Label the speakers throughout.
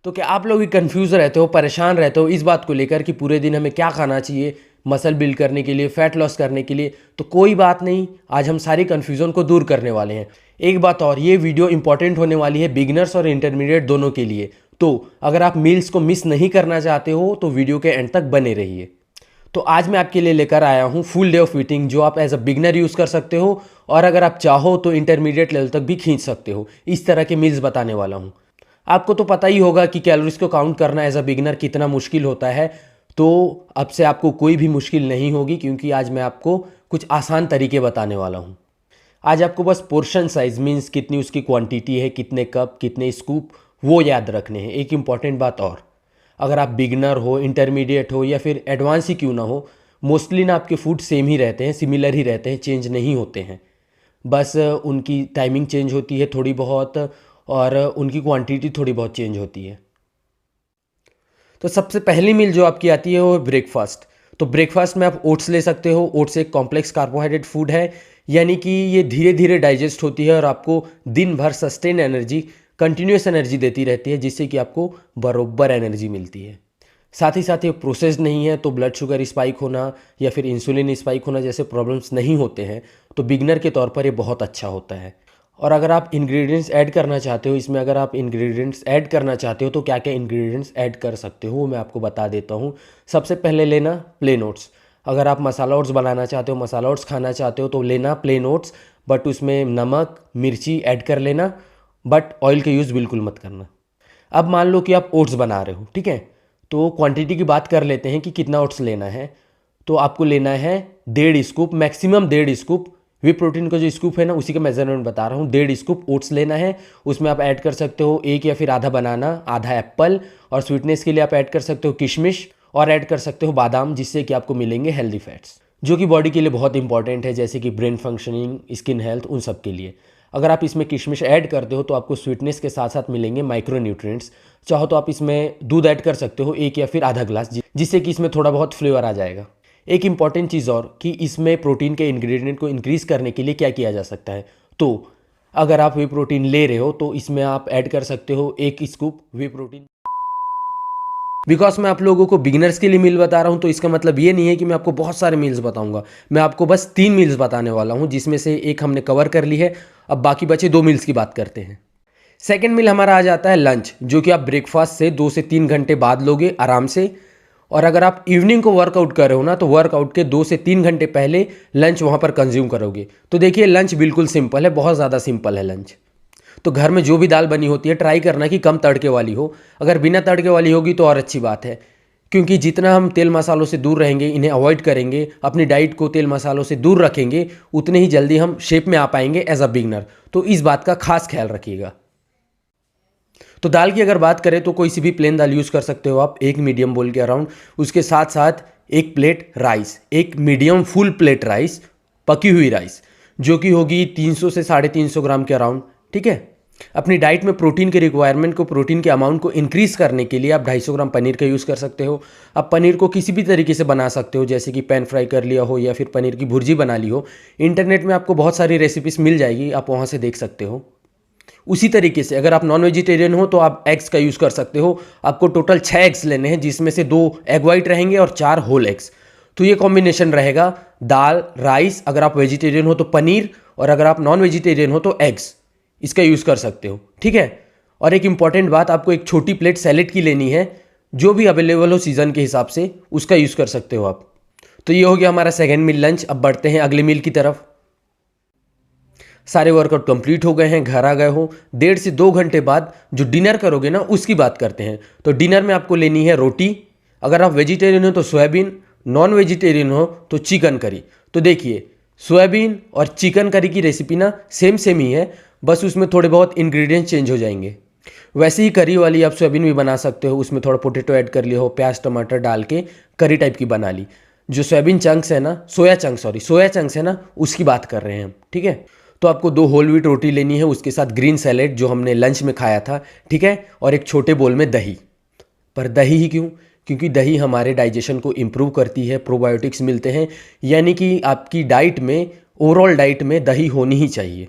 Speaker 1: तो क्या आप लोग भी कन्फ्यूज़ रहते हो, परेशान रहते हो इस बात को लेकर कि पूरे दिन हमें क्या खाना चाहिए मसल बिल्ड करने के लिए, फैट लॉस करने के लिए? तो कोई बात नहीं, आज हम सारी कन्फ्यूज़न को दूर करने वाले हैं। एक बात और, ये वीडियो इंपॉर्टेंट होने वाली है बिगिनर्स और इंटरमीडिएट दोनों के लिए। तो अगर आप मील्स को मिस नहीं करना चाहते हो तो वीडियो के एंड तक बने रहिए। तो आज मैं आपके लिए लेकर आया हूँ फुल डे ऑफ ईटिंग, जो आप एज अ बिगनर यूज़ कर सकते हो और अगर आप चाहो तो इंटरमीडिएट लेवल तक भी खींच सकते हो। इस तरह के मील्स बताने वाला हूँ। आपको तो पता ही होगा कि कैलोरीज को काउंट करना एज अ बिगिनर कितना मुश्किल होता है, तो अब से आपको कोई भी मुश्किल नहीं होगी, क्योंकि आज मैं आपको कुछ आसान तरीके बताने वाला हूँ। आज आपको बस पोर्शन साइज मीन्स कितनी उसकी क्वांटिटी है, कितने कप, कितने स्कूप, वो याद रखने हैं। एक इम्पॉर्टेंट बात और, अगर आप बिगनर हो, इंटरमीडिएट हो या फिर एडवांस ही क्यों ना हो, मोस्टली ना आपके फूड सेम ही रहते हैं, सिमिलर ही रहते हैं, चेंज नहीं होते हैं। बस उनकी टाइमिंग चेंज होती है थोड़ी बहुत और उनकी क्वांटिटी थोड़ी बहुत चेंज होती है। तो सबसे पहली मील जो आपकी आती है वो है ब्रेकफास्ट। तो ब्रेकफास्ट में आप ओट्स ले सकते हो। ओट्स एक कॉम्प्लेक्स कार्बोहाइड्रेट फूड है, यानी कि ये धीरे धीरे डाइजेस्ट होती है और आपको दिन भर सस्टेन एनर्जी, कंटिन्यूस एनर्जी देती रहती है, जिससे कि आपको बरोबर एनर्जी मिलती है। साथ ही साथ ये प्रोसेस्ड नहीं है, तो ब्लड शुगर स्पाइक होना या फिर इंसुलिन स्पाइक होना जैसे प्रॉब्लम्स नहीं होते हैं। तो बिगनर के तौर पर ये बहुत अच्छा होता है। और अगर आप इंग्रेडिएंट्स ऐड करना चाहते हो इसमें, अगर आप इंग्रेडिएंट्स ऐड करना चाहते हो तो क्या क्या इंग्रेडिएंट्स ऐड कर सकते हो वो मैं आपको बता देता हूँ। सबसे पहले लेना प्लेन ओट्स। अगर आप मसाला ओट्स बनाना चाहते हो, मसाला ओट्स खाना चाहते हो तो लेना प्लेन ओट्स, बट उसमें नमक मिर्ची ऐड कर लेना, बट ऑयल का यूज़ बिल्कुल मत करना। अब मान लो कि आप ओट्स बना रहे हो, ठीक है, तो क्वांटिटी की बात कर लेते हैं कि कितना ओट्स लेना है। तो आपको लेना है 1.5 scoop, maximum 1.5 scoop. Whey protein का जो स्कूप है ना, उसी का मेजरमेंट बता रहा हूँ। 1.5 स्कूप ओट्स लेना है। उसमें आप ऐड कर सकते हो एक या फिर आधा बनाना, आधा एप्पल, और स्वीटनेस के लिए आप ऐड कर सकते हो किशमिश और ऐड कर सकते हो बादाम, जिससे कि आपको मिलेंगे हेल्दी फैट्स, जो कि बॉडी के लिए बहुत इंपॉर्टेंट है, जैसे कि ब्रेन फंक्शनिंग, स्किन हेल्थ, उन सब के लिए। अगर आप इसमें किशमिश ऐड करते हो तो आपको स्वीटनेस के साथ साथ मिलेंगे माइक्रो न्यूट्रिएंट्स। चाहो तो आप इसमें दूध ऐड कर सकते हो, एक या फिर आधा ग्लास, जिससे कि इसमें थोड़ा बहुत फ्लेवर आ जाएगा। एक इंपॉर्टेंट चीज़ और, कि इसमें प्रोटीन के इंग्रेडिएंट को इंक्रीज़ करने के लिए क्या किया जा सकता है। तो अगर आप वे प्रोटीन ले रहे हो तो इसमें आप ऐड कर सकते हो 1 स्कूप वे प्रोटीन। बिकॉज मैं आप लोगों को बिगिनर्स के लिए मील बता रहा हूँ, तो इसका मतलब ये नहीं है कि मैं आपको बहुत सारे मील्स बताऊंगा। मैं आपको बस 3 मील्स बताने वाला हूँ, जिसमें से एक हमने कवर कर ली है। अब बाकी बचे 2 मील्स की बात करते हैं। सेकेंड मील हमारा आ जाता है लंच, जो कि आप ब्रेकफास्ट से 2 से 3 घंटे बाद लोगे आराम से। और अगर आप इवनिंग को वर्कआउट कर रहे हो ना, तो वर्कआउट के 2 से 3 घंटे पहले लंच वहाँ पर कंज्यूम करोगे। तो देखिए, लंच बिल्कुल सिंपल है, बहुत ज़्यादा सिंपल है लंच। तो घर में जो भी दाल बनी होती है ट्राई करना कि कम तड़के वाली हो। अगर बिना तड़के वाली होगी तो और अच्छी बात है, क्योंकि जितना हम तेल मसालों से दूर रहेंगे, इन्हें अवॉइड करेंगे, अपनी डाइट को तेल मसालों से दूर रखेंगे, उतने ही जल्दी हम शेप में आ पाएंगे एज अ बिगनर। तो इस बात का खास ख्याल रखिएगा। तो दाल की अगर बात करें तो कोई सी भी प्लेन दाल यूज़ कर सकते हो आप, एक मीडियम बोल के अराउंड। उसके साथ साथ एक प्लेट राइस, एक मीडियम फुल प्लेट राइस, पकी हुई राइस, जो कि होगी 300 से 350 ग्राम के अराउंड, ठीक है। अपनी डाइट में प्रोटीन के रिक्वायरमेंट को, प्रोटीन के अमाउंट को इंक्रीज़ करने के लिए आप 250 ग्राम पनीर का यूज़ कर सकते हो। आप पनीर को किसी भी तरीके से बना सकते हो, जैसे कि पैन फ्राई कर लिया हो या फिर पनीर की भुर्जी बना ली हो। इंटरनेट में आपको बहुत सारी रेसिपीज़ मिल जाएगी, आप वहाँ से देख सकते हो। उसी तरीके से अगर आप नॉन वेजिटेरियन हो तो आप एग्स का यूज़ कर सकते हो। आपको टोटल 6 एग्स लेने हैं, जिसमें से 2 एग वाइट रहेंगे और 4 होल एग्स। तो ये कॉम्बिनेशन रहेगा दाल, राइस, अगर आप वेजिटेरियन हो तो पनीर, और अगर आप नॉन वेजिटेरियन हो तो एग्स, इसका यूज़ कर सकते हो, ठीक है। और एक इंपॉर्टेंट बात, आपको एक छोटी प्लेट सैलेड की लेनी है, जो भी अवेलेबल हो सीज़न के हिसाब से उसका यूज़ कर सकते हो आप। तो ये हो गया हमारा सेकेंड मील लंच। अब बढ़ते हैं अगले मील की तरफ। सारे वर्कआउट कंप्लीट हो गए हैं, घर आ गए हो, 1.5 से 2 घंटे बाद जो डिनर करोगे ना, उसकी बात करते हैं। तो डिनर में आपको लेनी है रोटी। अगर आप वेजिटेरियन हो तो सोयाबीन, नॉन वेजिटेरियन हो तो चिकन करी। तो देखिए, सोयाबीन और चिकन करी की रेसिपी ना सेम सेम ही है, बस उसमें थोड़े बहुत इंग्रेडिएंट्स चेंज हो जाएंगे। वैसे ही करी वाली आप सोयाबीन भी बना सकते हो, उसमें थोड़ा पोटैटो ऐड कर लिया हो, प्याज टमाटर डाल के करी टाइप की बना ली। जो सोयाबीन चंक्स है ना, सोया चंक्स है ना, उसकी बात कर रहे हैं हम, ठीक है। तो आपको 2 होल व्हीट रोटी लेनी है, उसके साथ ग्रीन सैलेड जो हमने लंच में खाया था, ठीक है, और एक छोटे बोल में दही। पर दही ही क्यों? क्योंकि दही हमारे डाइजेशन को इम्प्रूव करती है, प्रोबायोटिक्स मिलते हैं, यानी कि आपकी डाइट में, ओवरऑल डाइट में दही होनी ही चाहिए।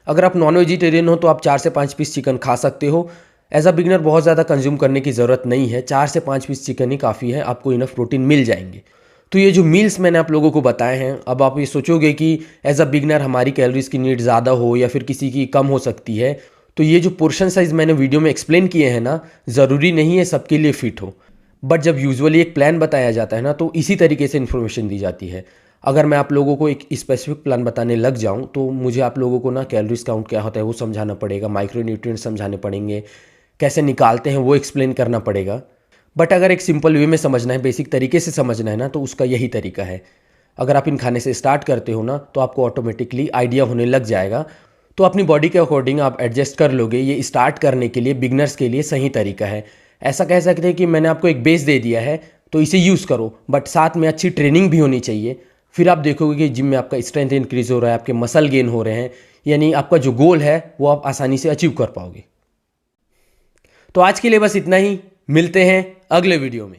Speaker 1: अगर आप नॉन वेजिटेरियन हो तो आप 4 से 5 पीस चिकन खा सकते हो, एज अ बिगनर बहुत ज़्यादा कंज्यूम करने की ज़रूरत नहीं है, 4 से 5 पीस चिकन ही काफ़ी है, आपको इनफ प्रोटीन मिल जाएंगे। तो ये जो मील्स मैंने आप लोगों को बताए हैं, अब आप ये सोचोगे कि एज अ बिगनर हमारी कैलोरीज की नीड ज़्यादा हो या फिर किसी की कम हो सकती है, तो ये जो पोर्शन साइज़ मैंने वीडियो में एक्सप्लेन किए हैं ना, ज़रूरी नहीं है सबके लिए फिट हो। बट जब यूजुअली एक प्लान बताया जाता है ना, तो इसी तरीके से इन्फॉर्मेशन दी जाती है। अगर मैं आप लोगों को एक स्पेसिफिक प्लान बताने लग जाऊं तो मुझे आप लोगों को ना कैलोरीज काउंट क्या होता है वो समझाना पड़ेगा, माइक्रोन्यूट्रिएंट्स समझाने पड़ेंगे, कैसे निकालते हैं वो एक्सप्लेन करना पड़ेगा। बट अगर एक सिंपल वे में समझना है, बेसिक तरीके से समझना है ना, तो उसका यही तरीका है। अगर आप इन खाने से स्टार्ट करते हो ना, तो आपको ऑटोमेटिकली आइडिया होने लग जाएगा। तो अपनी बॉडी के अकॉर्डिंग आप एडजस्ट कर लोगे। ये स्टार्ट करने के लिए बिगनर्स के लिए सही तरीका है। ऐसा कह सकते हैं कि मैंने आपको एक बेस दे दिया है, तो इसे यूज़ करो, बट साथ में अच्छी ट्रेनिंग भी होनी चाहिए। फिर आप देखोगे कि जिम में आपका स्ट्रेंथ इंक्रीज़ हो रहा है, आपके मसल गेन हो रहे हैं, यानी आपका जो गोल है वो आप आसानी से अचीव कर पाओगे। तो आज के लिए बस इतना ही, मिलते हैं अगले वीडियो में।